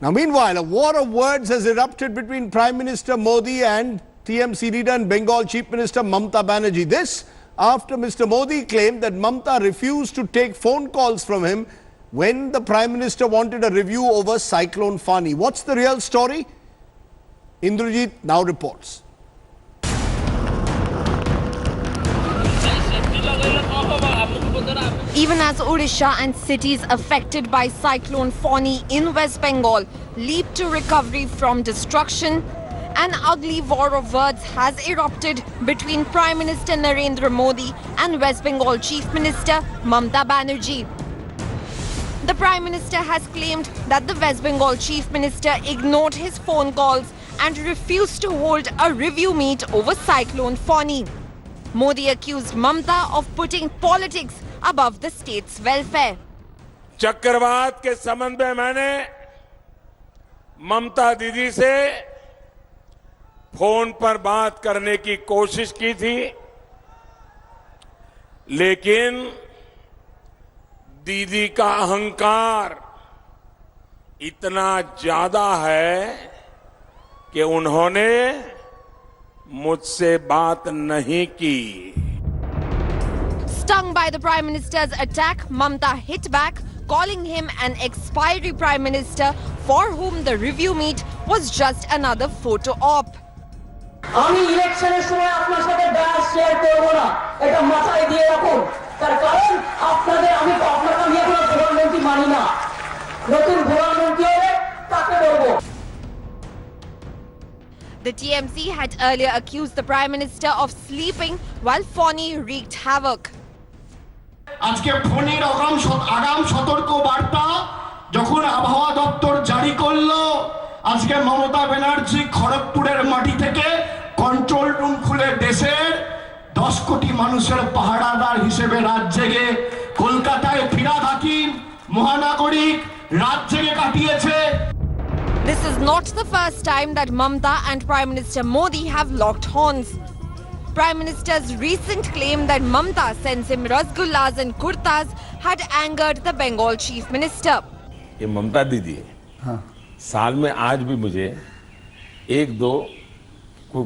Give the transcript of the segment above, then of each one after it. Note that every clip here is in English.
Now, meanwhile, a war of words has erupted between Prime Minister Modi and TMC leader and Bengal Chief Minister Mamata Banerjee. This after Mr. Modi claimed that Mamata refused to take phone calls from him when the Prime Minister wanted a review over Cyclone Fani. What's the real story? Indrajit now reports. Even as Odisha and cities affected by Cyclone Fani in West Bengal leap to recovery from destruction, an ugly war of words has erupted between Prime Minister Narendra Modi and West Bengal Chief Minister Mamata Banerjee. The Prime Minister has claimed that the West Bengal Chief Minister ignored his phone calls and refused to hold a review meet over Cyclone Fani. Modi accused Mamata of putting politics above the state's welfare. चक्रवात के संबंध में मैंने ममता दीदी से phone पर बात करने की कोशिश की थी, लेकिन दीदी का अहंकार इतना ज्यादा है कि उन्होंने मुझसे बात नहीं की. Stung by the Prime Minister's attack, Mamata hit back, calling him an expiry Prime Minister for whom the review meet was just another photo op. আমি ইলেকশনের সময় আপনার সাথে ডায়াস শেয়ার করব না, এটা মাথায় দিয়ে রাখুন। তার কারণ আপনাদের আমি আপনাকে নিয়ে কোনো প্রধানমন্ত্রী মানি না। নতুন প্রধানমন্ত্রী হলে তাকে বলবো। The TMC had earlier accused the Prime Minister of sleeping while Fani wreaked havoc. আজকে ফোনের আগাম সতর্ক বার্তা যখন আবহাওয়া দপ্তর জারি করলো, আজকে মমতা ব্যানার্জি খড়গপুরের মাটি থেকে কন্ট্রোল রুম খুলে দেশের 10 কোটি মানুষের পাহারাদার হিসেবে রাত জেগে কলকাতায় ফিরাদ হাকিম মহানাগরিক রাত জেগে কাটিয়েছে. This is not the first time that Mamata and Prime Minister Modi have locked horns. Prime Minister's recent claim that Mamata sends him rasgullas and kurtas had angered the Bengal Chief Minister. ये ममता दीदी साल में आज भी मुझे 1-2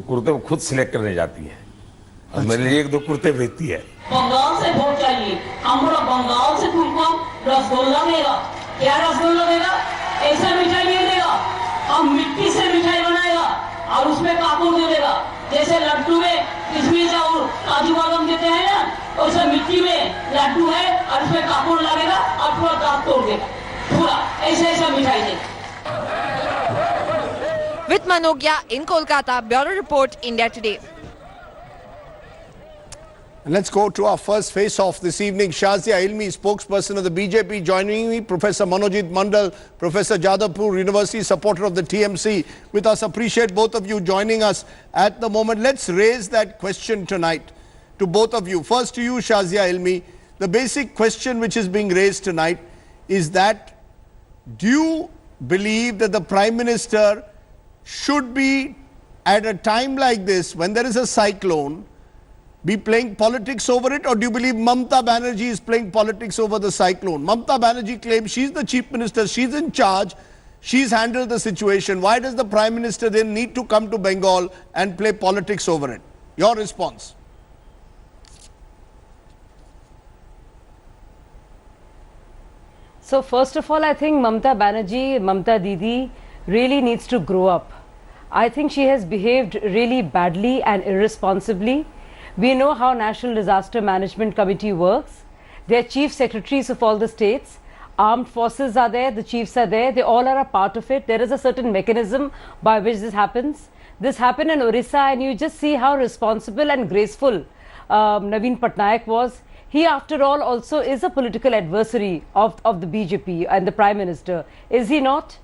कुर्ते खुद select करने जाती है और मेरे लिए 1-2 कुर्ते भेजती है. बंगाल से वोट चाहिए, हमारा बंगाल से तुमको रसगुल्ला देगा. क्या रसगुल्ला देगा? ऐसा मिठाई नहीं देगा, हम मिट्टी से मिठाई बनाएगा और उसमें कापूर दे देगा. जैसे लड्डू में किशमिश और काजू बादाम देते हैं ना, वैसे मिट्टी में लड्डू है और उसमें कापूर लगेगा और पूरा दांत तोड़ देगा. पूरा ऐसा मिठाई देगा. With Manogya in Kolkata, Bureau Report, India Today. And let's go to our first face-off this evening. Shazia Ilmi, spokesperson of the BJP, joining me. Professor Manojit Mandal, Professor Jadavpur University, supporter of the TMC, with us. Appreciate both of you joining us at the moment. Let's raise that question tonight to both of you. First to you, Shazia Ilmi. The basic question which is being raised tonight is that, do you believe that the Prime Minister should be, at a time like this, when there is a cyclone, be playing politics over it, or do you believe Mamata Banerjee is playing politics over the cyclone? Mamata Banerjee claims she's the Chief Minister, she's in charge, she's handled the situation. Why does the Prime Minister then need to come to Bengal and play politics over it? Your response? So first of all, I think Mamata Banerjee, Mamata Didi really needs to grow up. I think she has behaved really badly and irresponsibly. We know how National Disaster Management Committee works. They are chief secretaries of all the states. Armed forces are there, the chiefs are there, they all are a part of it. There is a certain mechanism by which this happens. This happened in Odisha, and you just see how responsible and graceful Naveen Patnaik was. He, after all, also is a political adversary of the BJP and the Prime Minister. Is he not?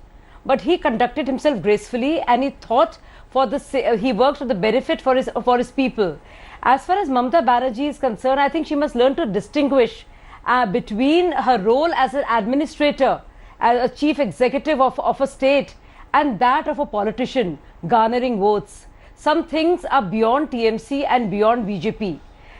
But he conducted himself gracefully, and he thought he worked for the benefit for his people. As far as Mamata Banerjee is concerned, I think she must learn to distinguish between her role as an administrator, as a chief executive of a state, and that of a politician garnering votes. Some things are beyond TMC and beyond BJP.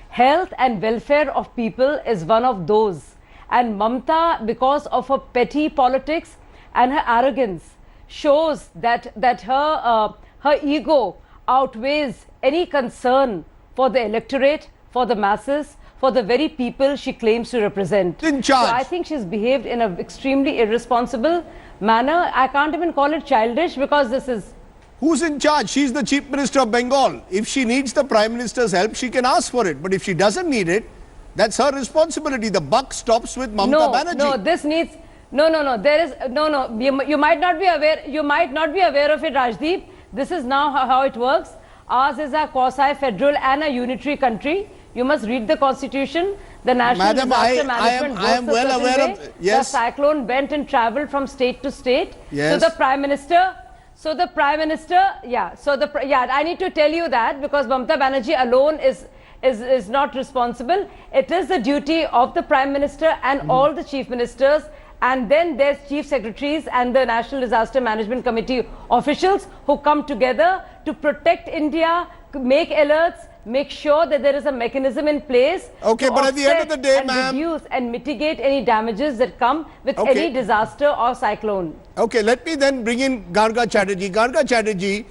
Health and welfare of people is one of those. And Mamata, because of her petty politics and her arrogance, shows that her ego outweighs any concern for the electorate, for the masses, for the very people she claims to represent. In charge. So I think she's behaved in an extremely irresponsible manner. I can't even call it childish, because this is... Who's in charge? She's the Chief Minister of Bengal. If she needs the Prime Minister's help, she can ask for it. But if she doesn't need it, that's her responsibility. The buck stops with Mamata Banerjee. No, this needs... No. There is... No. You might not be aware. You might not be aware of it, Rajdeep. This is now how it works. Ours is a quasi-federal and a unitary country. You must read the constitution. The National Disaster Management I am well aware of... Yes. The cyclone went and travelled from state to state. Yes. So the Prime Minister... I need to tell you that, because Mamata Banerjee alone is not responsible. It is the duty of the Prime Minister and all the Chief Ministers, and then there's Chief Secretaries and the National Disaster Management Committee officials who come together to protect India, make alerts, make sure that there is a mechanism in place. Okay, but at the end of the day, ma'am, reduce and mitigate any damages that come with any disaster or cyclone. Okay, let me then bring in Garga Chatterjee. Garga Chatterjee,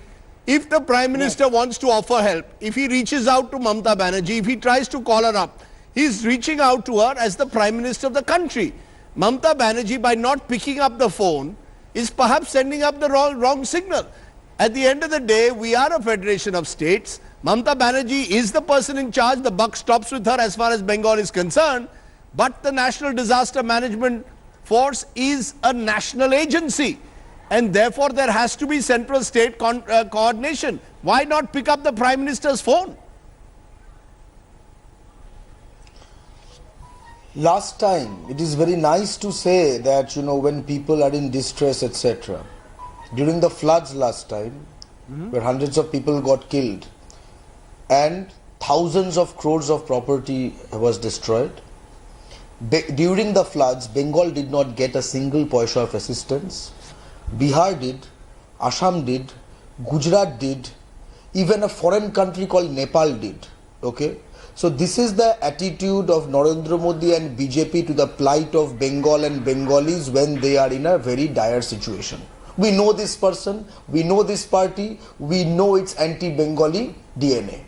if the Prime Minister wants to offer help, if he reaches out to Mamata Banerjee, if he tries to call her up, he's reaching out to her as the Prime Minister of the country. Mamata Banerjee, by not picking up the phone, is perhaps sending up the wrong signal. At the end of the day, we are a federation of states. Mamata Banerjee is the person in charge. The buck stops with her as far as Bengal is concerned. But the National Disaster Management Force is a national agency. And therefore, there has to be central state coordination. Why not pick up the Prime Minister's phone? Last time, it is very nice to say that, when people are in distress, etc. During the floods last time, where hundreds of people got killed and thousands of crores of property was destroyed, during the floods, Bengal did not get a single paisa of assistance. Bihar did, Assam did, Gujarat did, even a foreign country called Nepal did. Okay? So this is the attitude of Narendra Modi and BJP to the plight of Bengal and Bengalis when they are in a very dire situation. We know this person, we know this party, we know its anti-Bengali DNA.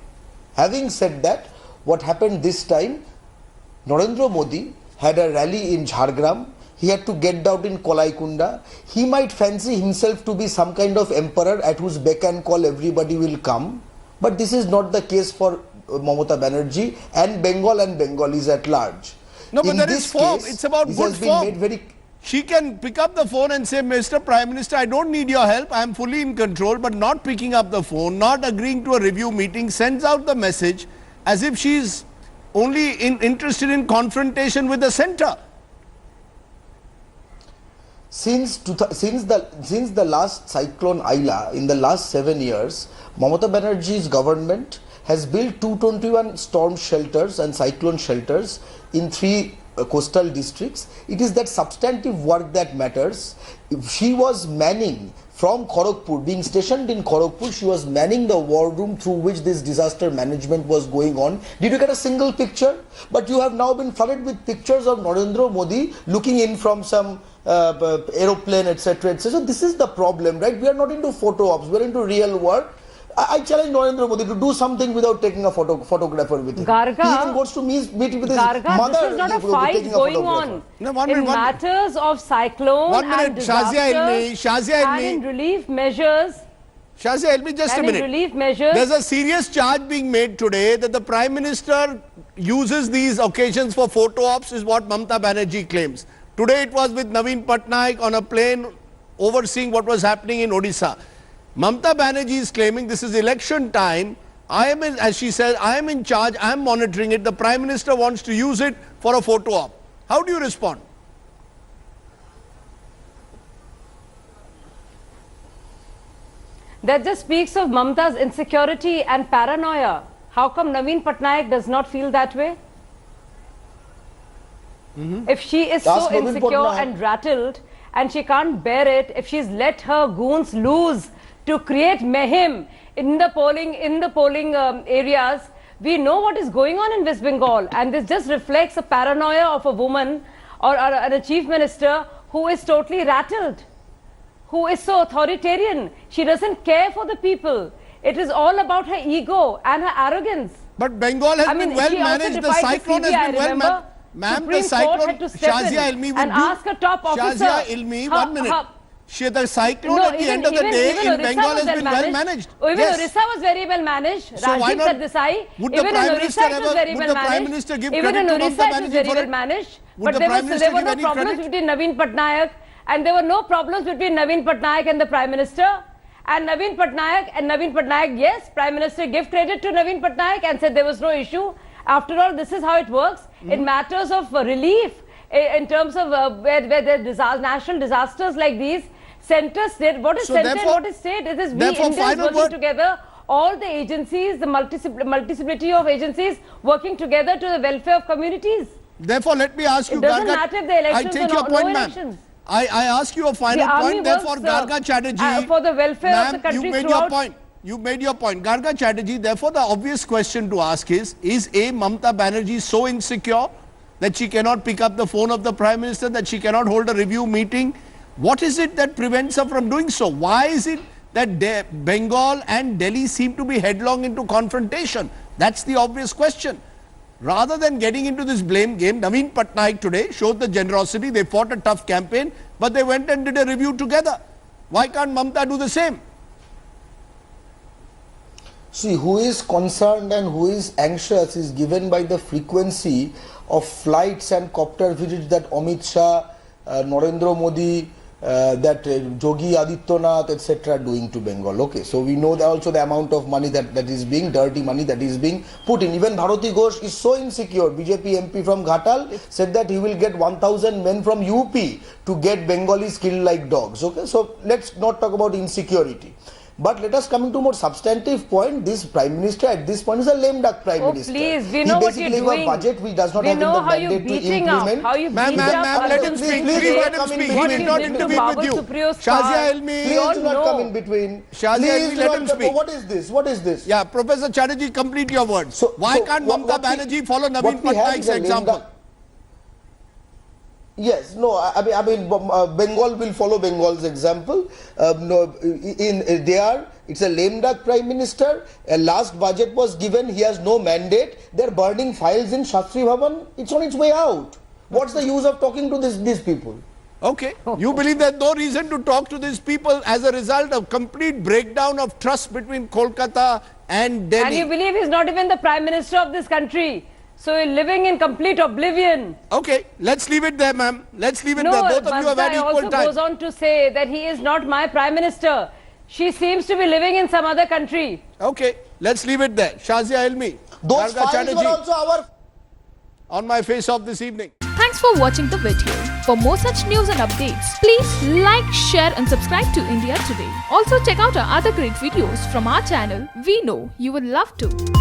Having said that, what happened this time, Narendra Modi had a rally in Jhargram. He had to get down in Kolaikunda. He might fancy himself to be some kind of emperor at whose beck and call everybody will come. But this is not the case for Mamata Banerjee and Bengal and Bengalis at large. No, but there is form. It's about good form. She can pick up the phone and say, Mr. Prime Minister, I don't need your help. I am fully in control. But not picking up the phone, not agreeing to a review meeting, sends out the message as if she's only interested in confrontation with the centre. Since the last cyclone Aila, in the last 7 years, Mamata Banerjee's government has built 221 storm shelters and cyclone shelters in 3 coastal districts. It is that substantive work that matters. She was manning from Kharagpur, being stationed in Kharagpur, she was manning the war room through which this disaster management was going on. Did you get a single picture? But you have now been flooded with pictures of Narendra Modi looking in from some aeroplane, etc. etc. So this is the problem, right? We are not into photo ops, we are into real work. I challenge Narendra Modi to do something without taking a photographer with him. Garga, he even goes to meet with his mother. This is not a fight going on. No, in matters of cyclone and disasters and in relief measures. Shazia, help me just a minute. Relief measures. There's a serious charge being made today that the Prime Minister uses these occasions for photo ops, is what Mamata Banerjee claims. Today it was with Naveen Patnaik on a plane overseeing what was happening in Odisha. Mamata Banerjee is claiming this is election time. As she says, I am in charge, I am monitoring it. The Prime Minister wants to use it for a photo op. How do you respond? That just speaks of Mamata's insecurity and paranoia. How come Naveen Patnaik does not feel that way? If she is so insecure and rattled and she can't bear it, if she's let her goons loose to create mayhem in the polling areas, we know what is going on in West Bengal, and this just reflects a paranoia of a woman or a chief minister who is totally rattled, who is so authoritarian. She doesn't care for the people. It is all about her ego and her arrogance. But Bengal has been well managed. The cyclone has been well managed. Ma'am, the cyclone, Shazia Ilmi and ask a top officer. Shazia Ilmi, 1 minute. The cyclone at the end of the day in Bengal has been well managed. Even Odisha was very well managed. So why Rajdeep not? Sardesai. Would the Prime Minister give credit to Mamata Banerjee for it? But there were no problems between Naveen Patnaik, and there were no problems between Naveen Patnaik and the Prime Minister. And Naveen Patnaik, yes, Prime Minister gave credit to Naveen Patnaik and said there was no issue. After all, this is how it works. In matters of relief, in terms of where there are national disasters like these, center, state, what is So center and what is state? It is we Indians working together, all the agencies, the multiplicity of agencies working together to the welfare of communities. Therefore, let me ask you, it doesn't matter if the elections I take your point, ma'am. I ask you a final point. Therefore, Garga Chatterjee, for the welfare of the country you made your point. You made your point. Garga Chatterjee, therefore, the obvious question to ask is Mamata Banerjee so insecure that she cannot pick up the phone of the Prime Minister, that she cannot hold a review meeting? What is it that prevents her from doing so? Why is it that Bengal and Delhi seem to be headlong into confrontation? That's the obvious question. Rather than getting into this blame game, Naveen Patnaik today showed the generosity. They fought a tough campaign, but they went and did a review together. Why can't Mamata do the same? See, who is concerned and who is anxious is given by the frequency of flights and copter visits that Amit Shah, Narendra Modi, that Yogi Adityanath, etc. are doing to Bengal. Okay, so we know that also the amount of money that is being, dirty money that is being put in. Even Bharati Ghosh is so insecure. BJP MP from Ghatal said that he will get 1,000 men from UP to get Bengalis killed like dogs. Okay, so let's not talk about insecurity. But let us come into more substantive point. This Prime Minister at this point is a lame duck Prime Minister. Please, we know what you're doing. He basically has a budget which does not have the mandate to implement. Ma'am, let him speak. Please let him speak. He did not intervene with you. Shazia Ilmi. Please do not come in between. Shazia Ilmi, let him speak. What is this? What is this? Yeah, Professor Chatterjee, complete your words. So, why can't Mamata Banerjee follow Naveen Patnaik's example? Yes, no, I mean Bengal will follow Bengal's example. It's a lame duck Prime Minister. A last budget was given, he has no mandate. They're burning files in Shastri Bhavan. It's on its way out. What's the use of talking to these people? Okay, you believe there's no reason to talk to these people as a result of complete breakdown of trust between Kolkata and Delhi. And you believe he's not even the Prime Minister of this country. So you're living in complete oblivion. Okay, let's leave it there, ma'am. Let's leave it there. Both of you have had equal time. Also goes on to say that he is not my Prime Minister. She seems to be living in some other country. Okay, let's leave it there. Shazia Ilmi, those files were also our... On my face off this evening. Thanks for watching the video. For more such news and updates, please like, share and subscribe to India Today. Also check out our other great videos from our channel. We know you would love to.